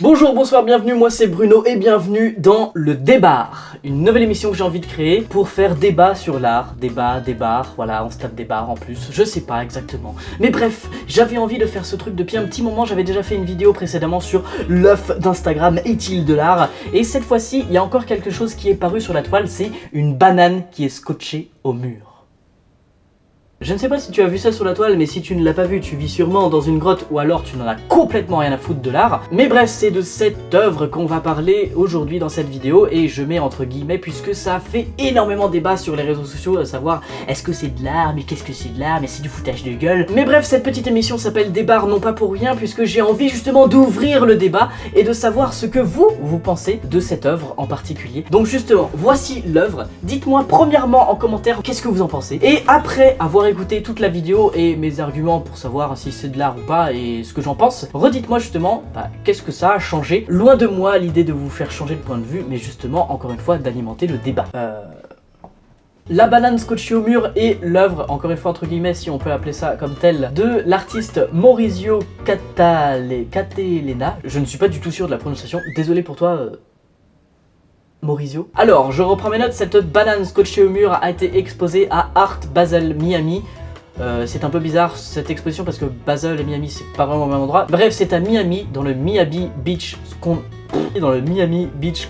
Bonjour, bonsoir, bienvenue, moi c'est Bruno et bienvenue dans le Débar, une nouvelle émission que j'ai envie de créer pour faire débat sur l'art, débat, voilà, on se tape des barres en plus, je sais pas exactement. Mais bref, j'avais envie de faire ce truc depuis un petit moment, j'avais déjà fait une vidéo précédemment sur l'œuf d'Instagram est-il de l'art, et cette fois-ci, il y a encore quelque chose qui est paru sur la toile, c'est une banane qui est scotchée au mur. Je ne sais pas si tu as vu ça sur la toile, mais si tu ne l'as pas vu, tu vis sûrement dans une grotte ou alors tu n'en as complètement rien à foutre de l'art. Mais bref, c'est de cette œuvre qu'on va parler aujourd'hui dans cette vidéo, et je mets entre guillemets puisque ça fait énormément débat sur les réseaux sociaux, à savoir est-ce que c'est de l'art, mais qu'est-ce que c'est de l'art, mais c'est du foutage de gueule. Mais bref, cette petite émission s'appelle Débar non pas pour rien, puisque j'ai envie justement d'ouvrir le débat et de savoir ce que vous pensez de cette œuvre en particulier. Donc justement, voici l'œuvre. Dites-moi premièrement en commentaire qu'est-ce que vous en pensez, et après avoir écouté toute la vidéo et mes arguments pour savoir si c'est de l'art ou pas et ce que j'en pense, redites-moi justement qu'est-ce que ça a changé. Loin de moi l'idée de vous faire changer de point de vue, mais justement encore une fois d'alimenter le débat. La banane scotchée au mur est l'œuvre, encore une fois entre guillemets si on peut appeler ça comme tel, de l'artiste Maurizio Cattalena. Je ne suis pas du tout sûr de la prononciation, désolé pour toi Maurizio. Alors, je reprends mes notes, cette banane scotchée au mur a été exposée à Art Basel Miami. C'est un peu bizarre cette exposition parce que Basel et Miami c'est pas vraiment au même endroit. Bref, c'est à Miami, dans le Miami Beach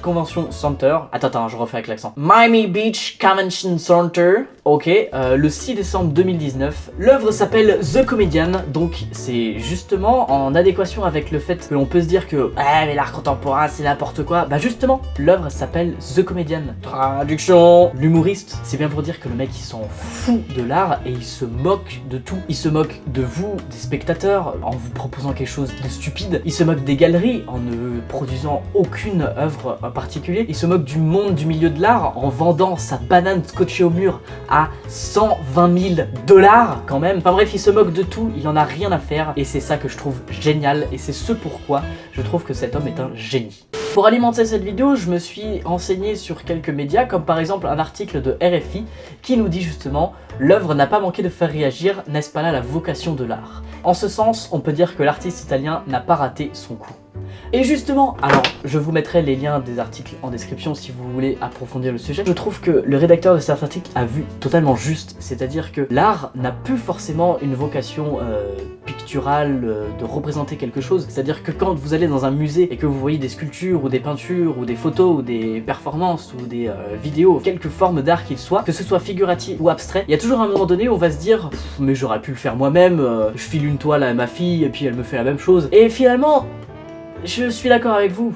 Convention Center. Attends, je refais avec l'accent. Miami Beach Convention Center. Ok, le 6 décembre 2019. L'œuvre s'appelle The Comedian, donc c'est justement en adéquation avec le fait que l'on peut se dire que mais l'art contemporain c'est n'importe quoi. Bah justement, l'œuvre s'appelle The Comedian. Traduction, l'humoriste. C'est bien pour dire que le mec il s'en fout de l'art et il se moque de tout. Il se moque de vous, des spectateurs, en vous proposant quelque chose de stupide. Il se moque des galeries en ne produisant aucune œuvre en particulier. Il se moque du monde du milieu de l'art en vendant sa banane scotchée au mur à 120 000 $ quand même. Enfin bref, il se moque de tout, il en a rien à faire et c'est ça que je trouve génial et c'est ce pourquoi je trouve que cet homme est un génie. Pour alimenter cette vidéo, je me suis renseigné sur quelques médias, comme par exemple un article de RFI qui nous dit justement « L'œuvre n'a pas manqué de faire réagir, n'est-ce pas là la vocation de l'art ?» En ce sens, on peut dire que l'artiste italien n'a pas raté son coup. Et justement, alors je vous mettrai les liens des articles en description si vous voulez approfondir le sujet. Je trouve que le rédacteur de cet article a vu totalement juste, c'est-à-dire que l'art n'a plus forcément une vocation picturale de représenter quelque chose. C'est-à-dire que quand vous allez dans un musée et que vous voyez des sculptures ou des peintures ou des photos ou des performances ou des vidéos, quelque forme d'art qu'il soit, que ce soit figuratif ou abstrait, il y a toujours un moment donné où on va se dire mais j'aurais pu le faire moi-même, je file une toile à ma fille et puis elle me fait la même chose. Et finalement, je suis d'accord avec vous,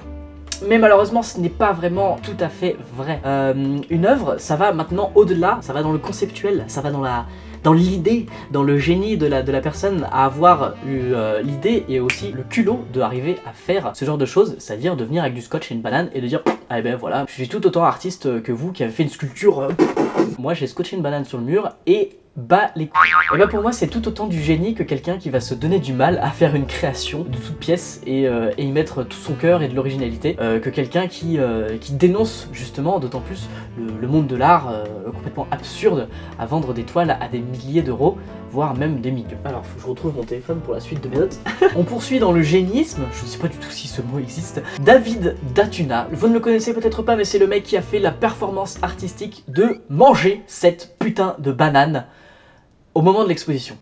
mais malheureusement ce n'est pas vraiment tout à fait vrai. Une œuvre, ça va maintenant au-delà, ça va dans le conceptuel, ça va dans l'idée, dans le génie de la personne à avoir eu l'idée et aussi le culot d'arriver à faire ce genre de choses, c'est-à-dire de venir avec du scotch et une banane et de dire ah ben voilà, je suis tout autant artiste que vous qui avez fait une sculpture. Moi j'ai scotché une banane sur le mur et bah les couilles. Et bah pour moi c'est tout autant du génie que quelqu'un qui va se donner du mal à faire une création de toute pièce et y mettre tout son cœur et de l'originalité que quelqu'un qui dénonce justement d'autant plus le monde de l'art complètement absurde à vendre des toiles à des milliers d'euros, voire même des millions. Alors faut que je retrouve mon téléphone pour la suite de mes notes. On poursuit dans le génisme, je ne sais pas du tout si ce mot existe. David Datuna, vous ne le connaissez peut-être pas mais c'est le mec qui a fait la performance artistique de manger cette putain de banane au moment de l'exposition.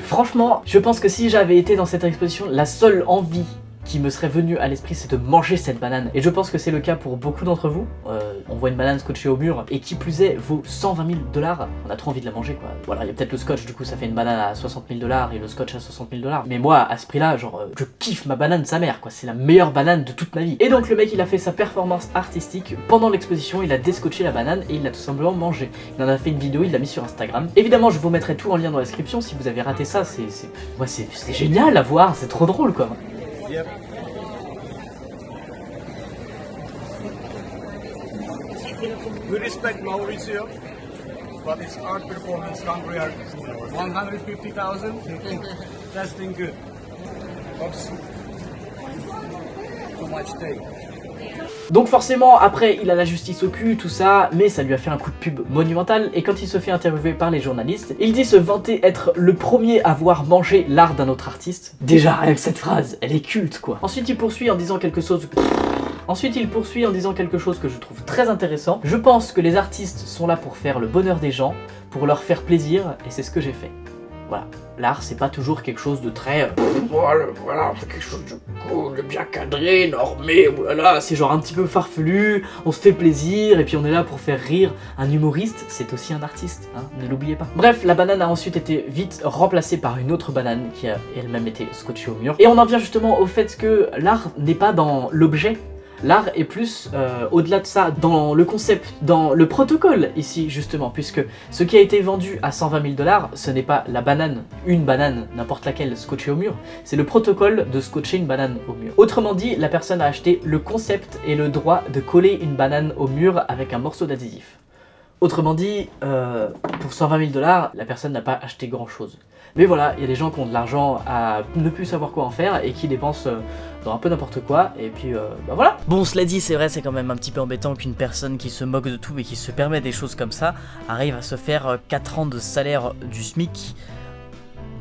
Franchement, je pense que si j'avais été dans cette exposition, la seule envie qui me serait venue à l'esprit c'est de manger cette banane. Et je pense que c'est le cas pour beaucoup d'entre vous. On voit une banane scotchée au mur et qui plus est vaut 120 000 $. On a trop envie de la manger quoi. Voilà, il y a peut-être le scotch, du coup ça fait une banane à 60 000 $ et le scotch à 60 000 $. Mais moi à ce prix là, genre je kiffe ma banane sa mère quoi. C'est la meilleure banane de toute ma vie. Et donc le mec il a fait sa performance artistique pendant l'exposition, il a déscotché la banane et il l'a tout simplement mangé. Il en a fait une vidéo, il l'a mis sur Instagram. Évidemment je vous mettrai tout en lien dans la description si vous avez raté ça. C'est génial à voir, c'est trop drôle quoi. Yep. We respect Mauricio, but his art performance compared 150,000. Testing good. Oops. Too much take. Donc forcément, après, il a la justice au cul, tout ça, mais ça lui a fait un coup de pub monumental, et quand il se fait interviewer par les journalistes, il dit se vanter être le premier à avoir mangé l'art d'un autre artiste. Déjà, rien que cette phrase, elle est culte, quoi. Ensuite, il poursuit en disant quelque chose... que je trouve très intéressant. Je pense que les artistes sont là pour faire le bonheur des gens, pour leur faire plaisir, et c'est ce que j'ai fait. Voilà. L'art, c'est pas toujours quelque chose de très... voilà, c'est quelque chose de cool, de bien cadré, normé, voilà. C'est genre un petit peu farfelu, on se fait plaisir, et puis on est là pour faire rire. Un humoriste, c'est aussi un artiste, hein, ne l'oubliez pas. Bref, la banane a ensuite été vite remplacée par une autre banane qui a elle-même été scotchée au mur. Et on en vient justement au fait que l'art n'est pas dans l'objet. L'art est plus, au-delà de ça, dans le concept, dans le protocole ici justement, puisque ce qui a été vendu à 120 000 $, ce n'est pas la banane, une banane, n'importe laquelle scotchée au mur, c'est le protocole de scotcher une banane au mur. Autrement dit, la personne a acheté le concept et le droit de coller une banane au mur avec un morceau d'adhésif. Autrement dit, pour 120 000 $, la personne n'a pas acheté grand chose. Mais voilà, il y a des gens qui ont de l'argent à ne plus savoir quoi en faire et qui dépensent dans un peu n'importe quoi, et puis bah voilà. Bon, cela dit, c'est vrai, c'est quand même un petit peu embêtant qu'une personne qui se moque de tout et qui se permet des choses comme ça arrive à se faire 4 ans de salaire du SMIC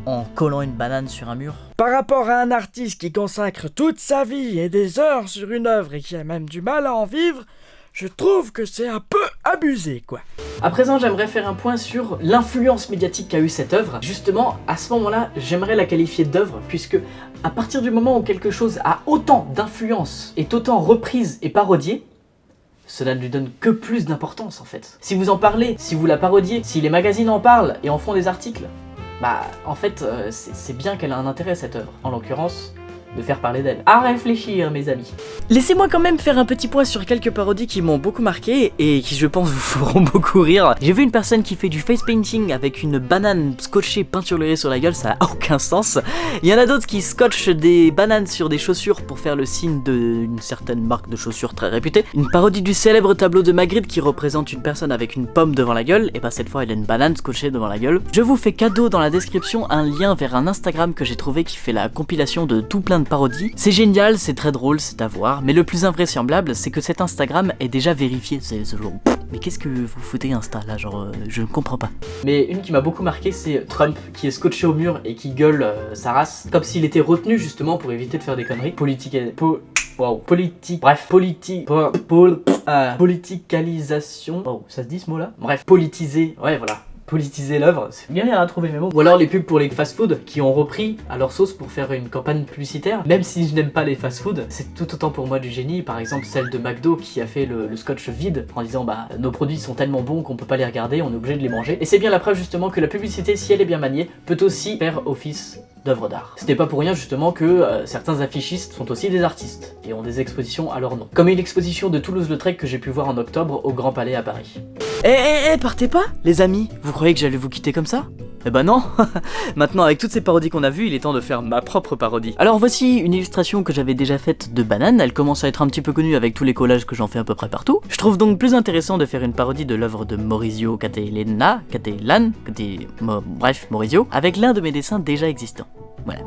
en collant une banane sur un mur. Par rapport à un artiste qui consacre toute sa vie et des heures sur une œuvre et qui a même du mal à en vivre, je trouve que c'est un peu abusé, quoi. À présent, j'aimerais faire un point sur l'influence médiatique qu'a eu cette œuvre. Justement, à ce moment-là, j'aimerais la qualifier d'œuvre, puisque à partir du moment où quelque chose a autant d'influence, est autant reprise et parodiée, cela ne lui donne que plus d'importance en fait. Si vous en parlez, si vous la parodiez, si les magazines en parlent et en font des articles, bah en fait, c'est bien qu'elle a un intérêt cette œuvre. En l'occurrence, de faire parler d'elle. À réfléchir, mes amis. Laissez-moi quand même faire un petit point sur quelques parodies qui m'ont beaucoup marqué et qui, je pense, vous feront beaucoup rire. J'ai vu une personne qui fait du face painting avec une banane scotchée peinturlurée sur la gueule, ça a aucun sens. Il y en a d'autres qui scotchent des bananes sur des chaussures pour faire le signe d'une certaine marque de chaussures très réputée. Une parodie du célèbre tableau de Magritte qui représente une personne avec une pomme devant la gueule, et bah cette fois elle a une banane scotchée devant la gueule. Je vous fais cadeau dans la description un lien vers un Instagram que j'ai trouvé qui fait la compilation de tout plein de parodies. C'est génial, c'est très drôle, c'est à voir, mais le plus invraisemblable, c'est que cet Instagram est déjà vérifié. C'est ce genre, mais qu'est-ce que vous foutez Insta là, genre, je ne comprends pas. Mais une qui m'a beaucoup marqué, c'est Trump, qui est scotché au mur et qui gueule sa race, comme s'il était retenu justement pour éviter de faire des conneries. Politicalisation. Oh, ça se dit ce mot-là? Bref, politiser, ouais voilà. Politiser l'œuvre, c'est bien à trouver mes mots. Ou alors les pubs pour les fast-food qui ont repris à leur sauce pour faire une campagne publicitaire. Même si je n'aime pas les fast-food, c'est tout autant pour moi du génie. Par exemple celle de McDo qui a fait le scotch vide en disant bah nos produits sont tellement bons qu'on peut pas les regarder, on est obligé de les manger. Et c'est bien la preuve justement que la publicité, si elle est bien maniée, peut aussi faire office d'œuvre d'art. C'était pas pour rien justement que certains affichistes sont aussi des artistes et ont des expositions à leur nom. Comme une exposition de Toulouse-Lautrec que j'ai pu voir en octobre au Grand Palais à Paris. Partez pas, les amis. Vous croyez que j'allais vous quitter comme ça? Eh ben non. Maintenant, avec toutes ces parodies qu'on a vues, il est temps de faire ma propre parodie. Alors voici une illustration que j'avais déjà faite de banane. Elle commence à être un petit peu connue avec tous les collages que j'en fais à peu près partout. Je trouve donc plus intéressant de faire une parodie de l'œuvre de Maurizio Cattelan, bref, Maurizio, avec l'un de mes dessins déjà existants. Voilà.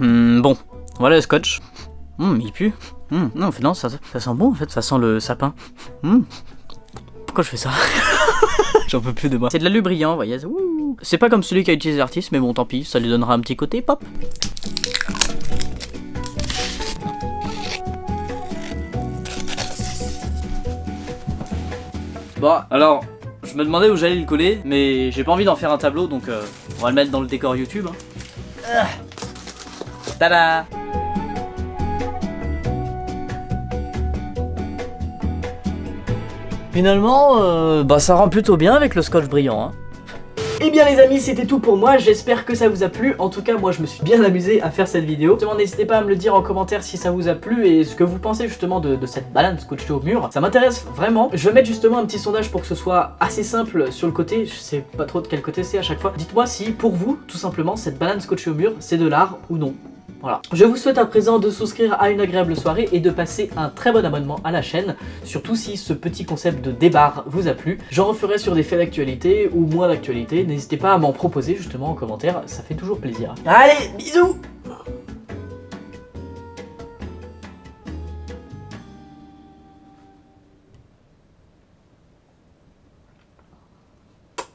Bon, voilà le scotch. Il pue. Non, ça sent bon en fait, ça sent le sapin. Pourquoi je fais ça? J'en peux plus de moi. C'est de l'alu brillant, vous voyez. C'est pas comme celui qu'a utilisé l'artiste, mais bon, tant pis, ça lui donnera un petit côté pop. Bon, alors, je me demandais où j'allais le coller, mais j'ai pas envie d'en faire un tableau, donc on va le mettre dans le décor YouTube. Tada! Finalement, ça rend plutôt bien avec le scotch brillant, hein. Et bien les amis, c'était tout pour moi, j'espère que ça vous a plu. En tout cas, moi je me suis bien amusé à faire cette vidéo. Justement, n'hésitez pas à me le dire en commentaire si ça vous a plu et ce que vous pensez justement de cette banane scotchée au mur. Ça m'intéresse vraiment. Je vais mettre justement un petit sondage pour que ce soit assez simple sur le côté. Je sais pas trop de quel côté c'est à chaque fois. Dites-moi si pour vous, tout simplement, cette banane scotchée au mur, c'est de l'art ou non. Voilà. Je vous souhaite à présent de souscrire à une agréable soirée et de passer un très bon abonnement à la chaîne, surtout si ce petit concept de débarre vous a plu. J'en referai sur des faits d'actualité ou moins d'actualité, n'hésitez pas à m'en proposer justement en commentaire, ça fait toujours plaisir. Allez, bisous!